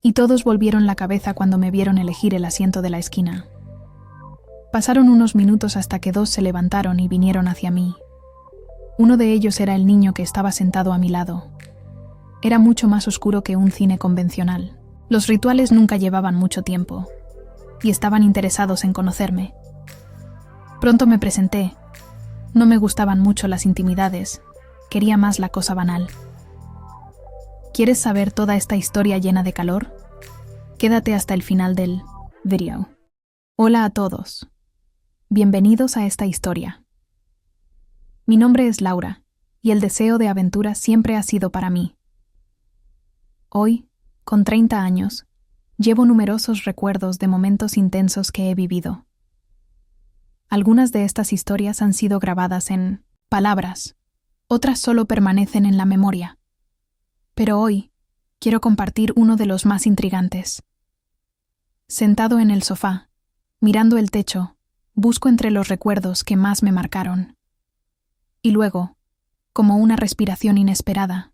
y todos volvieron la cabeza cuando me vieron elegir el asiento de la esquina. Pasaron unos minutos hasta que dos se levantaron y vinieron hacia mí. Uno de ellos era el niño que estaba sentado a mi lado. Era mucho más oscuro que un cine convencional. Los rituales nunca llevaban mucho tiempo, y estaban interesados en conocerme. Pronto me presenté. No me gustaban mucho las intimidades, quería más la cosa banal. ¿Quieres saber toda esta historia llena de calor? Quédate hasta el final del video. Hola a todos. Bienvenidos a esta historia. Mi nombre es Laura, y el deseo de aventura siempre ha sido para mí. Hoy, con 30 años, llevo numerosos recuerdos de momentos intensos que he vivido. Algunas de estas historias han sido grabadas en palabras, otras solo permanecen en la memoria. Pero hoy, quiero compartir uno de los más intrigantes. Sentado en el sofá, mirando el techo, busco entre los recuerdos que más me marcaron. Y luego, como una respiración inesperada,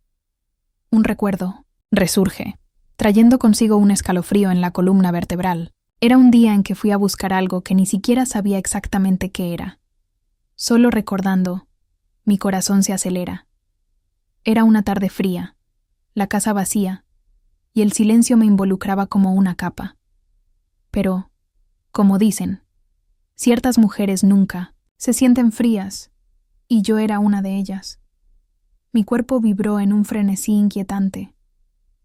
un recuerdo resurge, trayendo consigo un escalofrío en la columna vertebral. Era un día en que fui a buscar algo que ni siquiera sabía exactamente qué era. Solo recordando, mi corazón se acelera. Era una tarde fría, la casa vacía, y el silencio me involucraba como una capa. Pero, como dicen, ciertas mujeres nunca se sienten frías, y yo era una de ellas. Mi cuerpo vibró en un frenesí inquietante.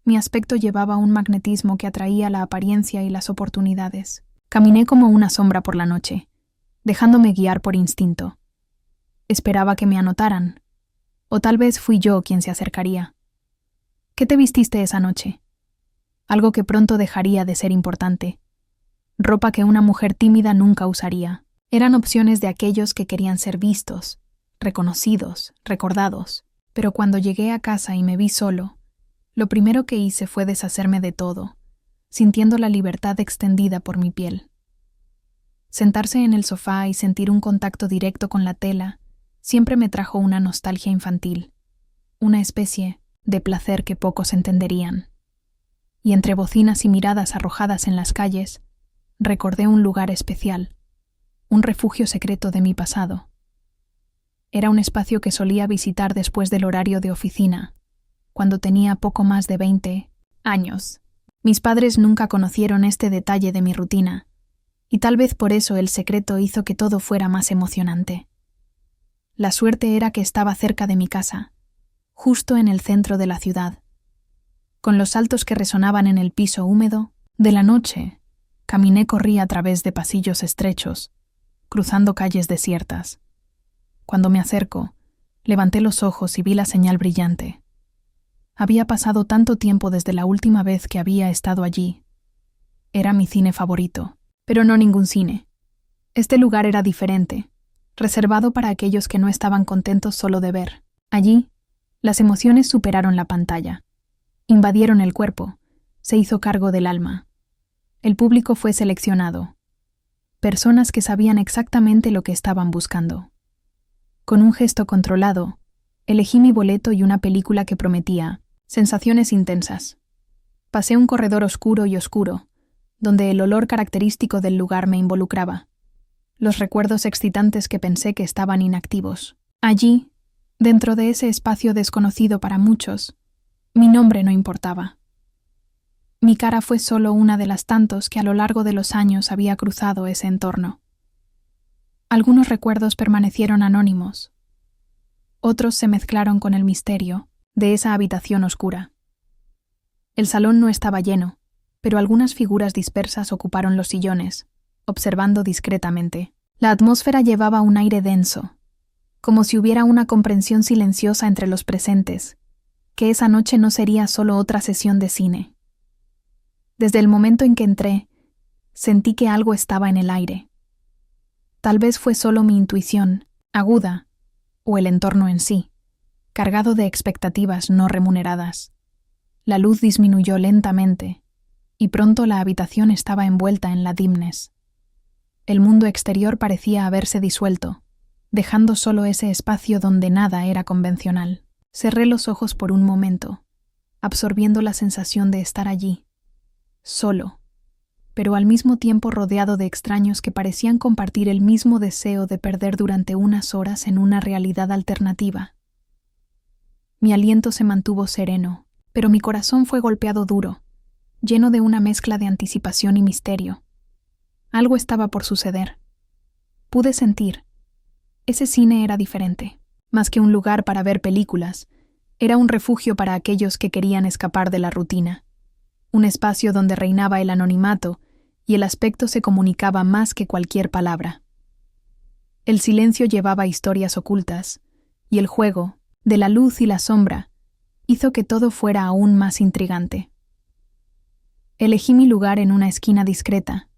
Mi aspecto llevaba un magnetismo que atraía la apariencia y las oportunidades. Caminé como una sombra por la noche, dejándome guiar por instinto. Esperaba que me anotaran, o tal vez fui yo quien se acercaría. ¿Qué te vististe esa noche? Algo que pronto dejaría de ser importante. Ropa que una mujer tímida nunca usaría. Eran opciones de aquellos que querían ser vistos, reconocidos, recordados. Pero cuando llegué a casa y me vi solo, lo primero que hice fue deshacerme de todo, sintiendo la libertad extendida por mi piel. Sentarse en el sofá y sentir un contacto directo con la tela siempre me trajo una nostalgia infantil, una especie de placer que pocos entenderían. Y entre bocinas y miradas arrojadas en las calles, recordé un lugar especial, un refugio secreto de mi pasado. Era un espacio que solía visitar después del horario de oficina, cuando tenía poco más de 20 años. Mis padres nunca conocieron este detalle de mi rutina, y tal vez por eso el secreto hizo que todo fuera más emocionante. La suerte era que estaba cerca de mi casa, justo en el centro de la ciudad. Con los saltos que resonaban en el piso húmedo de la noche, corrí a través de pasillos estrechos, cruzando calles desiertas. Cuando me acerco, levanté los ojos y vi la señal brillante. Había pasado tanto tiempo desde la última vez que había estado allí. Era mi cine favorito, pero no ningún cine. Este lugar era diferente, reservado para aquellos que no estaban contentos solo de ver. Allí, las emociones superaron la pantalla. Invadieron el cuerpo, se hizo cargo del alma. El público fue seleccionado. Personas que sabían exactamente lo que estaban buscando. Con un gesto controlado, elegí mi boleto y una película que prometía sensaciones intensas. Pasé un corredor oscuro, donde el olor característico del lugar me involucraba. Los recuerdos excitantes que pensé que estaban inactivos. Allí, dentro de ese espacio desconocido para muchos, mi nombre no importaba. Mi cara fue solo una de las tantos que a lo largo de los años había cruzado ese entorno. Algunos recuerdos permanecieron anónimos. Otros se mezclaron con el misterio de esa habitación oscura. El salón no estaba lleno, pero algunas figuras dispersas ocuparon los sillones, observando discretamente. La atmósfera llevaba un aire denso, como si hubiera una comprensión silenciosa entre los presentes, que esa noche no sería solo otra sesión de cine. Desde el momento en que entré, sentí que algo estaba en el aire. Tal vez fue solo mi intuición, aguda, o el entorno en sí, cargado de expectativas no remuneradas. La luz disminuyó lentamente, y pronto la habitación estaba envuelta en la dimness. El mundo exterior parecía haberse disuelto, dejando solo ese espacio donde nada era convencional. Cerré los ojos por un momento, absorbiendo la sensación de estar allí, solo, pero al mismo tiempo rodeado de extraños que parecían compartir el mismo deseo de perder durante unas horas en una realidad alternativa. Mi aliento se mantuvo sereno, pero mi corazón fue golpeado duro, lleno de una mezcla de anticipación y misterio. Algo estaba por suceder. Pude sentir. Ese cine era diferente. Más que un lugar para ver películas, era un refugio para aquellos que querían escapar de la rutina. Un espacio donde reinaba el anonimato y el aspecto se comunicaba más que cualquier palabra. El silencio llevaba historias ocultas, y el juego, de la luz y la sombra, hizo que todo fuera aún más intrigante. Elegí mi lugar en una esquina discreta,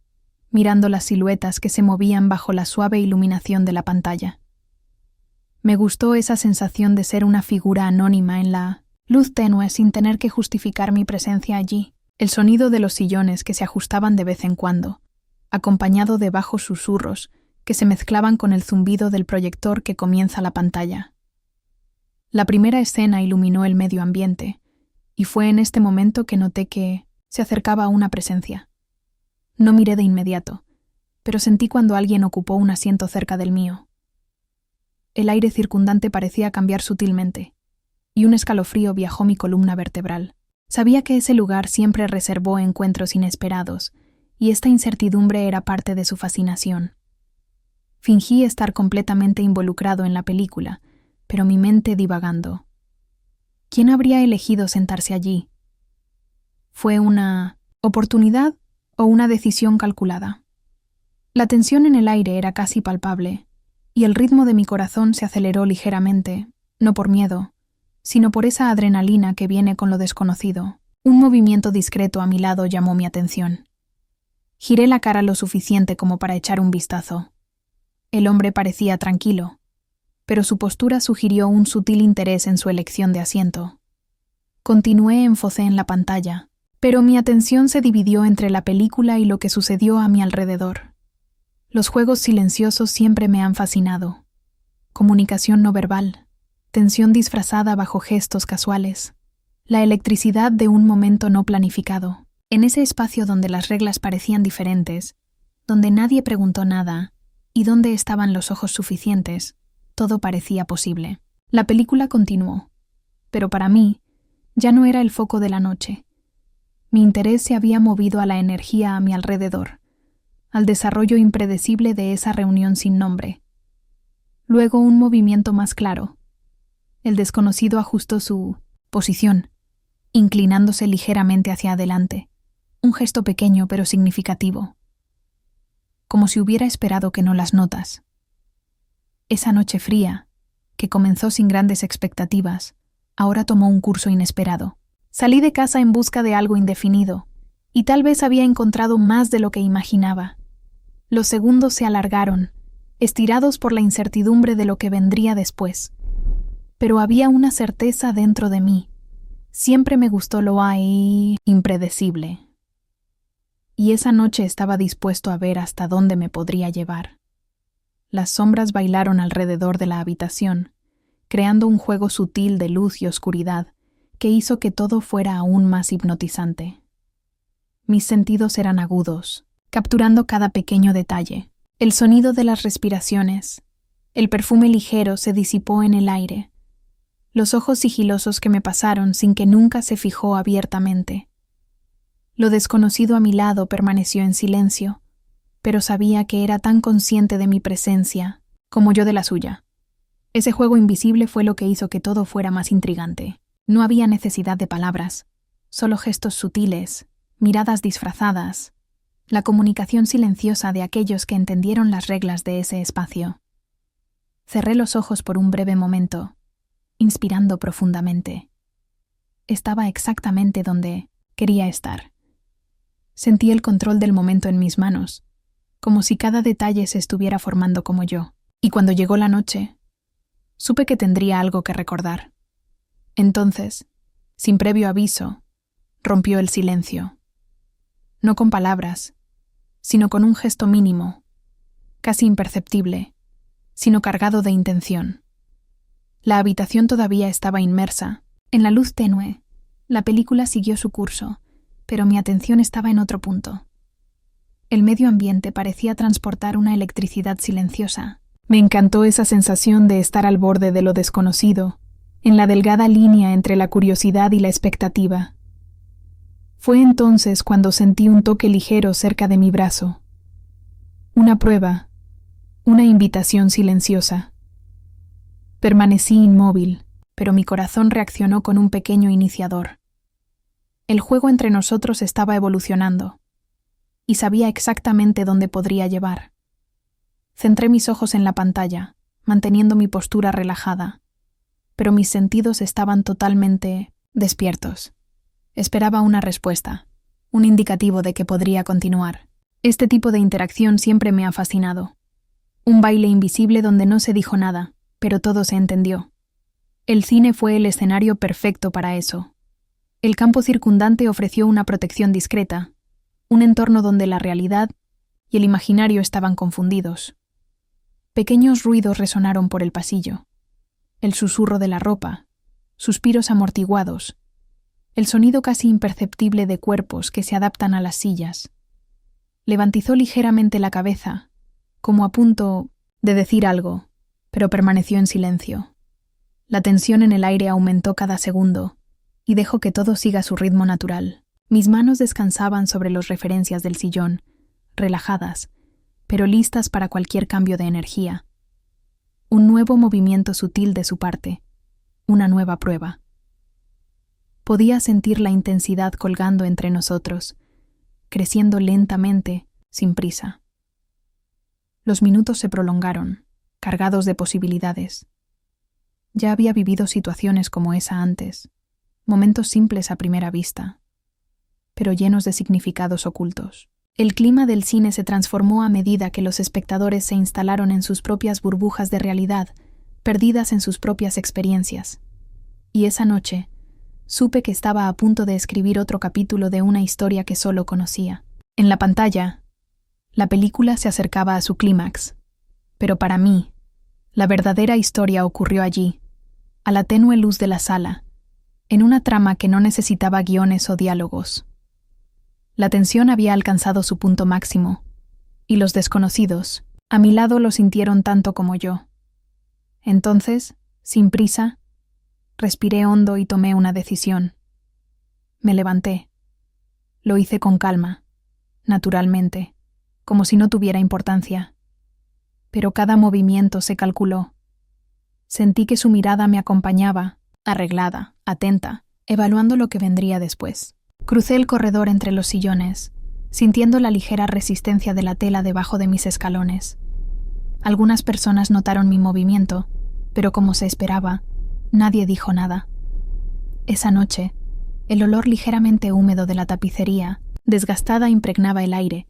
mirando las siluetas que se movían bajo la suave iluminación de la pantalla. Me gustó esa sensación de ser una figura anónima en la luz tenue sin tener que justificar mi presencia allí, el sonido de los sillones que se ajustaban de vez en cuando, acompañado de bajos susurros que se mezclaban con el zumbido del proyector que comienza la pantalla. La primera escena iluminó el medio ambiente, y fue en este momento que noté que se acercaba una presencia. No miré de inmediato, pero sentí cuando alguien ocupó un asiento cerca del mío. El aire circundante parecía cambiar sutilmente, y un escalofrío viajó mi columna vertebral. Sabía que ese lugar siempre reservó encuentros inesperados, y esta incertidumbre era parte de su fascinación. Fingí estar completamente involucrado en la película, pero mi mente divagando. ¿Quién habría elegido sentarse allí? ¿Fue una oportunidad o una decisión calculada? La tensión en el aire era casi palpable, y el ritmo de mi corazón se aceleró ligeramente, no por miedo, sino por esa adrenalina que viene con lo desconocido. Un movimiento discreto a mi lado llamó mi atención. Giré la cara lo suficiente como para echar un vistazo. El hombre parecía tranquilo, pero su postura sugirió un sutil interés en su elección de asiento. Continué enfocé en la pantalla, pero mi atención se dividió entre la película y lo que sucedió a mi alrededor. Los juegos silenciosos siempre me han fascinado. Comunicación no verbal, tensión disfrazada bajo gestos casuales, la electricidad de un momento no planificado. En ese espacio donde las reglas parecían diferentes, donde nadie preguntó nada y donde estaban los ojos suficientes, todo parecía posible. La película continuó, pero para mí ya no era el foco de la noche. Mi interés se había movido a la energía a mi alrededor, al desarrollo impredecible de esa reunión sin nombre. Luego un movimiento más claro. El desconocido ajustó su posición, inclinándose ligeramente hacia adelante, un gesto pequeño pero significativo, como si hubiera esperado que no las notas. Esa noche fría, que comenzó sin grandes expectativas, ahora tomó un curso inesperado. Salí de casa en busca de algo indefinido, y tal vez había encontrado más de lo que imaginaba. Los segundos se alargaron, estirados por la incertidumbre de lo que vendría después. Pero había una certeza dentro de mí. Siempre me gustó lo impredecible. Y esa noche estaba dispuesto a ver hasta dónde me podría llevar. Las sombras bailaron alrededor de la habitación, creando un juego sutil de luz y oscuridad que hizo que todo fuera aún más hipnotizante. Mis sentidos eran agudos, capturando cada pequeño detalle. El sonido de las respiraciones, el perfume ligero se disipó en el aire, los ojos sigilosos que me pasaron sin que nunca se fijó abiertamente. Lo desconocido a mi lado permaneció en silencio, pero sabía que era tan consciente de mi presencia como yo de la suya. Ese juego invisible fue lo que hizo que todo fuera más intrigante. No había necesidad de palabras, solo gestos sutiles, miradas disfrazadas, la comunicación silenciosa de aquellos que entendieron las reglas de ese espacio. Cerré los ojos por un breve momento, inspirando profundamente. Estaba exactamente donde quería estar. Sentí el control del momento en mis manos, como si cada detalle se estuviera formando como yo. Y cuando llegó la noche, supe que tendría algo que recordar. Entonces, sin previo aviso, rompió el silencio. No con palabras, sino con un gesto mínimo, casi imperceptible, sino cargado de intención. La habitación todavía estaba inmersa en la luz tenue. La película siguió su curso, pero mi atención estaba en otro punto. El medio ambiente parecía transportar una electricidad silenciosa. Me encantó esa sensación de estar al borde de lo desconocido, en la delgada línea entre la curiosidad y la expectativa. Fue entonces cuando sentí un toque ligero cerca de mi brazo. Una prueba, una invitación silenciosa. Permanecí inmóvil, pero mi corazón reaccionó con un pequeño iniciador. El juego entre nosotros estaba evolucionando, y sabía exactamente dónde podría llevar. Centré mis ojos en la pantalla, manteniendo mi postura relajada, pero mis sentidos estaban totalmente despiertos. Esperaba una respuesta, un indicativo de que podría continuar. Este tipo de interacción siempre me ha fascinado. Un baile invisible donde no se dijo nada, pero todo se entendió. El cine fue el escenario perfecto para eso. El campo circundante ofreció una protección discreta, un entorno donde la realidad y el imaginario estaban confundidos. Pequeños ruidos resonaron por el pasillo. El susurro de la ropa, suspiros amortiguados, el sonido casi imperceptible de cuerpos que se adaptan a las sillas. Levantizó ligeramente la cabeza, como a punto de decir algo, pero permaneció en silencio. La tensión en el aire aumentó cada segundo, y dejó que todo siga su ritmo natural. Mis manos descansaban sobre las referencias del sillón, relajadas, pero listas para cualquier cambio de energía. Un nuevo movimiento sutil de su parte, una nueva prueba. Podía sentir la intensidad colgando entre nosotros, creciendo lentamente, sin prisa. Los minutos se prolongaron, cargados de posibilidades. Ya había vivido situaciones como esa antes, momentos simples a primera vista, pero llenos de significados ocultos. El clima del cine se transformó a medida que los espectadores se instalaron en sus propias burbujas de realidad, perdidas en sus propias experiencias. Y esa noche, supe que estaba a punto de escribir otro capítulo de una historia que solo conocía. En la pantalla, la película se acercaba a su clímax, pero para mí, la verdadera historia ocurrió allí, a la tenue luz de la sala, en una trama que no necesitaba guiones o diálogos. La tensión había alcanzado su punto máximo, y los desconocidos, a mi lado, lo sintieron tanto como yo. Entonces, sin prisa, respiré hondo y tomé una decisión. Me levanté. Lo hice con calma, naturalmente, como si no tuviera importancia. Pero cada movimiento se calculó. Sentí que su mirada me acompañaba, arreglada, atenta, evaluando lo que vendría después. Crucé el corredor entre los sillones, sintiendo la ligera resistencia de la tela debajo de mis escalones. Algunas personas notaron mi movimiento, pero como se esperaba, nadie dijo nada. Esa noche, el olor ligeramente húmedo de la tapicería, desgastada, impregnaba el aire,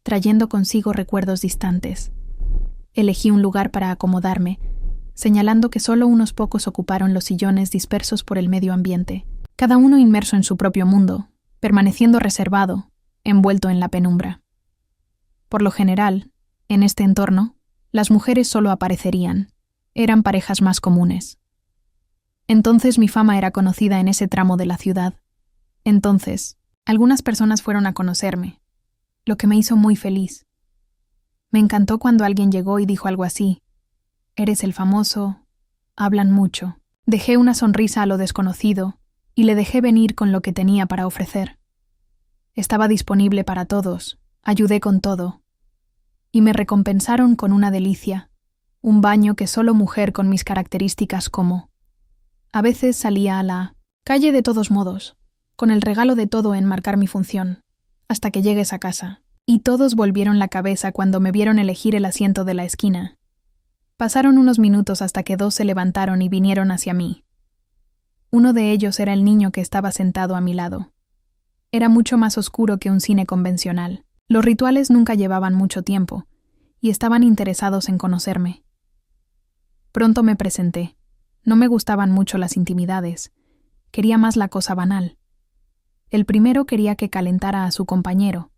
trayendo consigo recuerdos distantes. Elegí un lugar para acomodarme, señalando que solo unos pocos ocuparon los sillones dispersos por el medio ambiente, cada uno inmerso en su propio mundo, permaneciendo reservado, envuelto en la penumbra. Por lo general, en este entorno, las mujeres solo aparecerían, eran parejas más comunes. Entonces mi fama era conocida en ese tramo de la ciudad. Entonces, algunas personas fueron a conocerme, lo que me hizo muy feliz. Me encantó cuando alguien llegó y dijo algo así: «Eres el famoso, hablan mucho». Dejé una sonrisa a lo desconocido y le dejé venir con lo que tenía para ofrecer. Estaba disponible para todos, ayudé con todo. Y me recompensaron con una delicia, un baño que solo mujer con mis características como. A veces salía a la calle de todos modos, con el regalo de todo en marcar mi función, hasta que llegues a casa. Y todos volvieron la cabeza cuando me vieron elegir el asiento de la esquina. Pasaron unos minutos hasta que dos se levantaron y vinieron hacia mí. Uno de ellos era el niño que estaba sentado a mi lado. Era mucho más oscuro que un cine convencional. Los rituales nunca llevaban mucho tiempo, y estaban interesados en conocerme. Pronto me presenté. No me gustaban mucho las intimidades. Quería más la cosa banal. El primero quería que calentara a su compañero,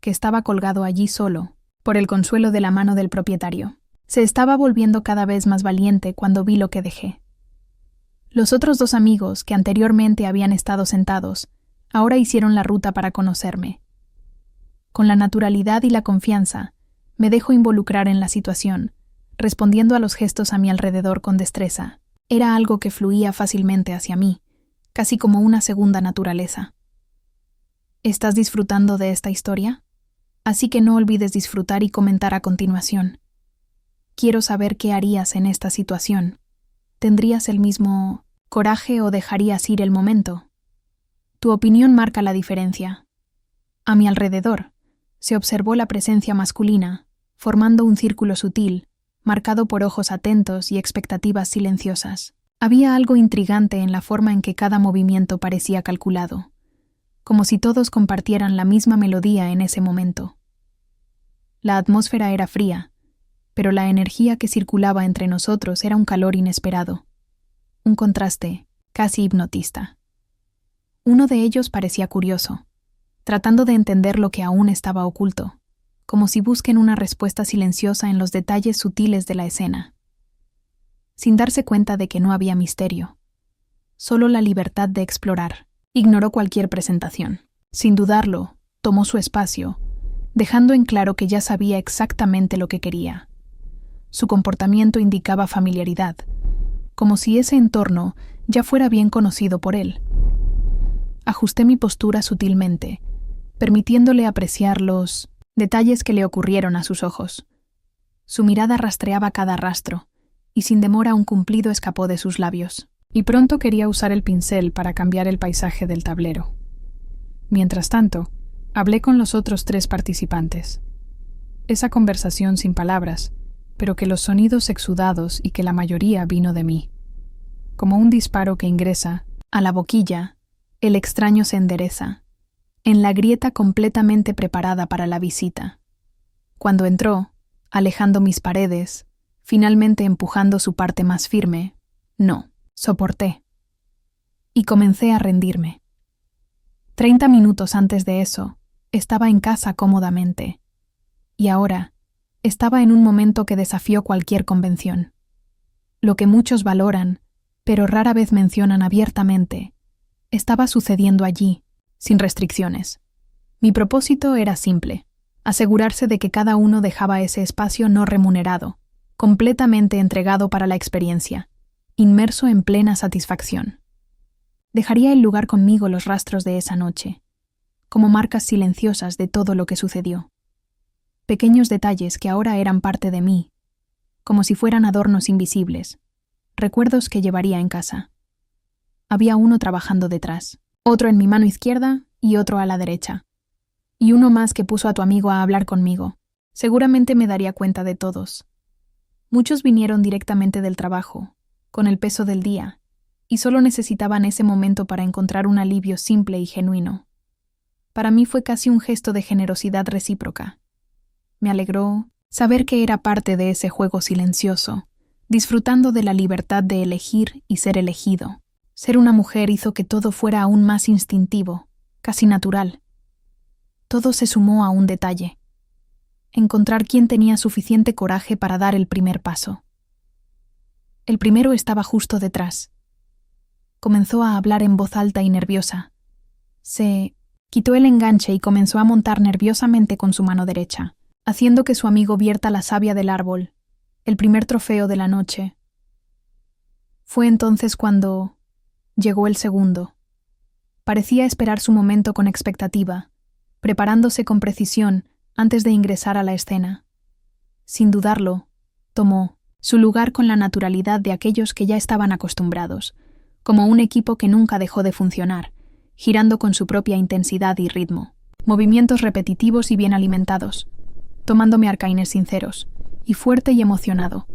que estaba colgado allí solo, por el consuelo de la mano del propietario. Se estaba volviendo cada vez más valiente cuando vi lo que dejé. Los otros dos amigos, que anteriormente habían estado sentados, Ahora hicieron la ruta para conocerme. Con la naturalidad y la confianza, me dejo involucrar en la situación, respondiendo a los gestos a mi alrededor con destreza. Era algo que fluía fácilmente hacia mí, casi como una segunda naturaleza. ¿Estás disfrutando de esta historia? Así que no olvides disfrutar y comentar a continuación. Quiero saber qué harías en esta situación. ¿Tendrías el mismo coraje o dejarías ir el momento? Tu opinión marca la diferencia. A mi alrededor, se observó la presencia masculina, formando un círculo sutil, marcado por ojos atentos y expectativas silenciosas. Había algo intrigante en la forma en que cada movimiento parecía calculado, como si todos compartieran la misma melodía en ese momento. La atmósfera era fría, pero la energía que circulaba entre nosotros era un calor inesperado, un contraste casi hipnotista. Uno de ellos parecía curioso, tratando de entender lo que aún estaba oculto, como si busquen una respuesta silenciosa en los detalles sutiles de la escena. Sin darse cuenta de que no había misterio, solo la libertad de explorar. Ignoró cualquier presentación. Sin dudarlo, tomó su espacio, dejando en claro que ya sabía exactamente lo que quería. Su comportamiento indicaba familiaridad, como si ese entorno ya fuera bien conocido por él. Ajusté mi postura sutilmente, permitiéndole apreciar los detalles que le ocurrieron a sus ojos. Su mirada rastreaba cada rastro, y sin demora un cumplido escapó de sus labios. Y pronto quería usar el pincel para cambiar el paisaje del tablero. Mientras tanto, hablé con los otros 3 participantes. Esa conversación sin palabras, pero que los sonidos exudados y que la mayoría vino de mí. Como un disparo que ingresa a la boquilla, el extraño se endereza, en la grieta completamente preparada para la visita. Cuando entró, alejando mis paredes, finalmente empujando su parte más firme, no. Soporté. Y comencé a rendirme. 30 minutos antes de eso, estaba en casa cómodamente. Y ahora, estaba en un momento que desafió cualquier convención. Lo que muchos valoran, pero rara vez mencionan abiertamente, estaba sucediendo allí, sin restricciones. Mi propósito era simple: asegurarse de que cada uno dejaba ese espacio no remunerado, completamente entregado para la experiencia, inmerso en plena satisfacción. Dejaría el lugar conmigo los rastros de esa noche, como marcas silenciosas de todo lo que sucedió. Pequeños detalles que ahora eran parte de mí, como si fueran adornos invisibles, recuerdos que llevaría en casa. Había uno trabajando detrás, otro en mi mano izquierda y otro a la derecha. Y uno más que puso a tu amigo a hablar conmigo. Seguramente me daría cuenta de todos. Muchos vinieron directamente del trabajo, con el peso del día, y solo necesitaban ese momento para encontrar un alivio simple y genuino. Para mí fue casi un gesto de generosidad recíproca. Me alegró saber que era parte de ese juego silencioso, disfrutando de la libertad de elegir y ser elegido. Ser una mujer hizo que todo fuera aún más instintivo, casi natural. Todo se sumó a un detalle: encontrar quién tenía suficiente coraje para dar el primer paso. El primero estaba justo detrás. Comenzó a hablar en voz alta y nerviosa. Se quitó el enganche y comenzó a montar nerviosamente con su mano derecha, haciendo que su amigo vierta la savia del árbol, el primer trofeo de la noche. Fue entonces cuando llegó el segundo. Parecía esperar su momento con expectativa, preparándose con precisión antes de ingresar a la escena. Sin dudarlo, tomó su lugar con la naturalidad de aquellos que ya estaban acostumbrados, como un equipo que nunca dejó de funcionar, girando con su propia intensidad y ritmo. Movimientos repetitivos y bien alimentados, tomándome arcaínes sinceros, y fuerte y emocionado,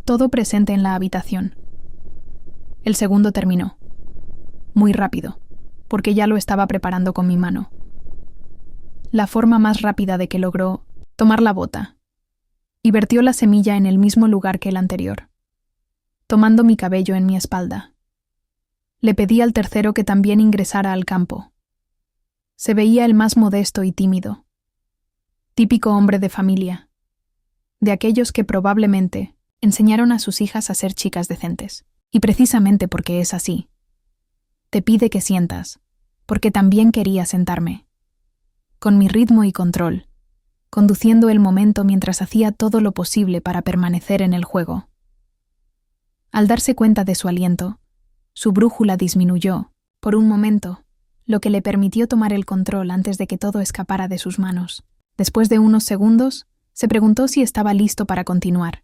todo presente en la habitación. El segundo terminó. Muy rápido, porque ya lo estaba preparando con mi mano. La forma más rápida de que logró tomar la bota, y vertió la semilla en el mismo lugar que el anterior, tomando mi cabello en mi espalda. Le pedí al tercero que también ingresara al campo. Se veía el más modesto y tímido. Típico hombre de familia, de aquellos que probablemente enseñaron a sus hijas a ser chicas decentes. Y precisamente porque es así, te pide que sientas, porque también quería sentarme, con mi ritmo y control, conduciendo el momento mientras hacía todo lo posible para permanecer en el juego. Al darse cuenta de su aliento, su brújula disminuyó, por un momento, lo que le permitió tomar el control antes de que todo escapara de sus manos. Después de unos segundos, se preguntó si estaba listo para continuar.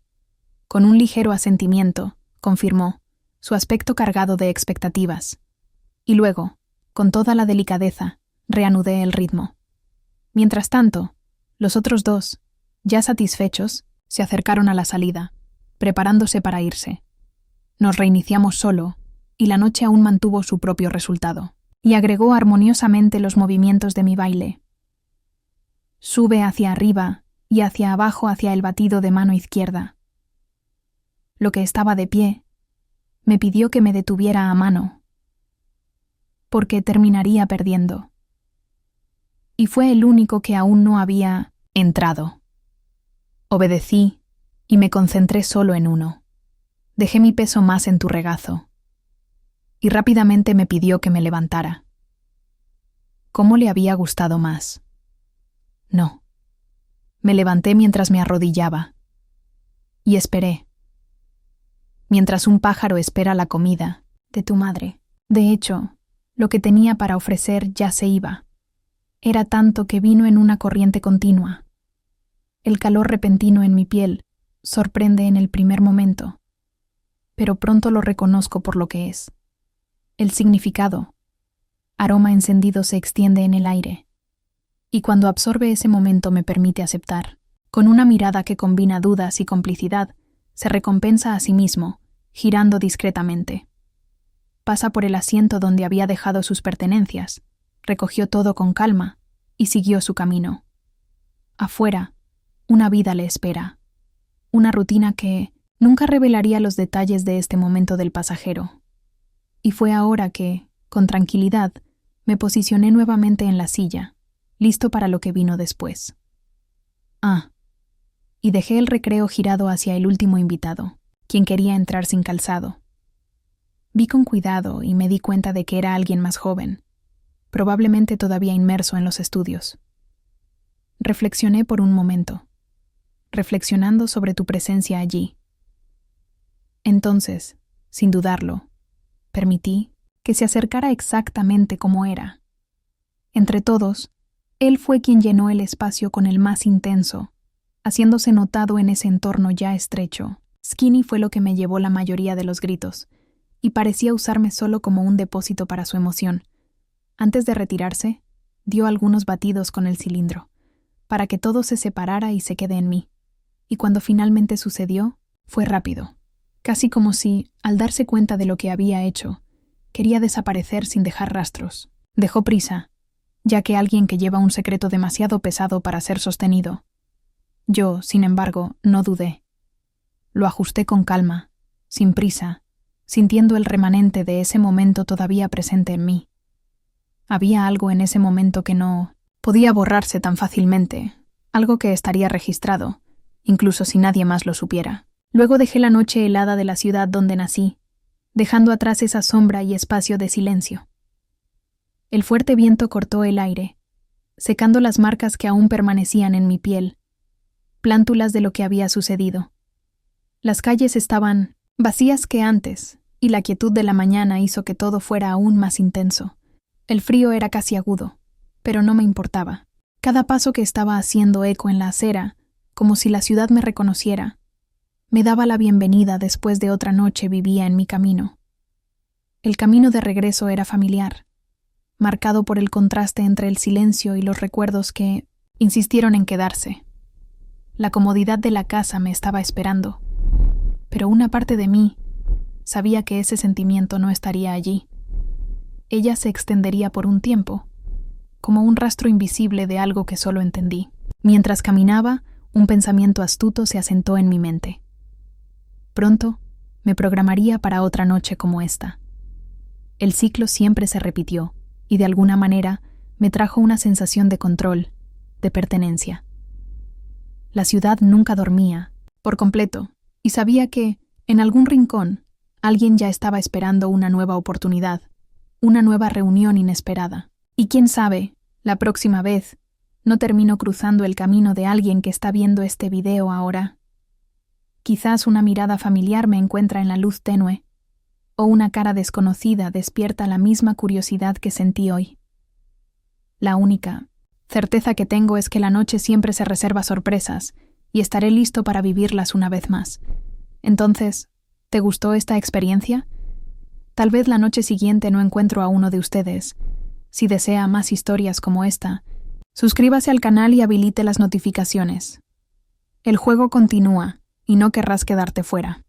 Con un ligero asentimiento, confirmó, su aspecto cargado de expectativas. Y luego, con toda la delicadeza, reanudé el ritmo. Mientras tanto, los otros dos, ya satisfechos, se acercaron a la salida, preparándose para irse. Nos reiniciamos solo, y la noche aún mantuvo su propio resultado, y agregó armoniosamente los movimientos de mi baile. Sube hacia arriba y hacia abajo hacia el batido de mano izquierda. Lo que estaba de pie, me pidió que me detuviera a mano, porque terminaría perdiendo. Y fue el único que aún no había entrado. Obedecí y me concentré solo en uno. Dejé mi peso más en tu regazo. Y rápidamente me pidió que me levantara. ¿Cómo le había gustado más? No. Me levanté mientras me arrodillaba. Y esperé. Mientras un pájaro espera la comida de tu madre. De hecho, lo que tenía para ofrecer ya se iba. Era tanto que vino en una corriente continua. El calor repentino en mi piel sorprende en el primer momento, pero pronto lo reconozco por lo que es. El significado, aroma encendido, se extiende en el aire, y cuando absorbe ese momento me permite aceptar. Con una mirada que combina dudas y complicidad, se recompensa a sí mismo, girando discretamente. Pasa por el asiento donde había dejado sus pertenencias, recogió todo con calma y siguió su camino. Afuera, una vida le espera, una rutina que nunca revelaría los detalles de este momento del pasajero. Y fue ahora que, con tranquilidad, me posicioné nuevamente en la silla, listo para lo que vino después. Y dejé el recreo girado hacia el último invitado, quien quería entrar sin calzado. Vi con cuidado y me di cuenta de que era alguien más joven, probablemente todavía inmerso en los estudios. Reflexioné por un momento, reflexionando sobre tu presencia allí. Entonces, sin dudarlo, permití que se acercara exactamente como era. Entre todos, él fue quien llenó el espacio con el más intenso, haciéndose notado en ese entorno ya estrecho. Skinny fue lo que me llevó la mayoría de los gritos, y parecía usarme solo como un depósito para su emoción. Antes de retirarse, dio algunos batidos con el cilindro, para que todo se separara y se quede en mí. Y cuando finalmente sucedió, fue rápido, casi como si, al darse cuenta de lo que había hecho, quería desaparecer sin dejar rastros. Dejó prisa, ya que alguien que lleva un secreto demasiado pesado para ser sostenido. Yo, sin embargo, no dudé. Lo ajusté con calma, sin prisa, sintiendo el remanente de ese momento todavía presente en mí. Había algo en ese momento que no podía borrarse tan fácilmente, algo que estaría registrado, incluso si nadie más lo supiera. Luego dejé la noche helada de la ciudad donde nací, dejando atrás esa sombra y espacio de silencio. El fuerte viento cortó el aire, secando las marcas que aún permanecían en mi piel, plántulas de lo que había sucedido. Las calles estaban vacías que antes, y la quietud de la mañana hizo que todo fuera aún más intenso. El frío era casi agudo, pero no me importaba. Cada paso que estaba haciendo eco en la acera, como si la ciudad me reconociera, me daba la bienvenida después de otra noche vivía en mi camino. El camino de regreso era familiar, marcado por el contraste entre el silencio y los recuerdos que insistieron en quedarse. La comodidad de la casa me estaba esperando, pero una parte de mí sabía que ese sentimiento no estaría allí. Ella se extendería por un tiempo, como un rastro invisible de algo que solo entendí. Mientras caminaba, un pensamiento astuto se asentó en mi mente. Pronto, me programaría para otra noche como esta. El ciclo siempre se repitió, y de alguna manera me trajo una sensación de control, de pertenencia. La ciudad nunca dormía, por completo, y sabía que, en algún rincón, alguien ya estaba esperando una nueva oportunidad, una nueva reunión inesperada. Y quién sabe, la próxima vez, no termino cruzando el camino de alguien que está viendo este video ahora. Quizás una mirada familiar me encuentra en la luz tenue, o una cara desconocida despierta la misma curiosidad que sentí hoy. La única certeza que tengo es que la noche siempre se reserva sorpresas y estaré listo para vivirlas una vez más. Entonces, ¿te gustó esta experiencia? Tal vez la noche siguiente no encuentro a uno de ustedes. Si desea más historias como esta, suscríbase al canal y habilite las notificaciones. El juego continúa y no querrás quedarte fuera.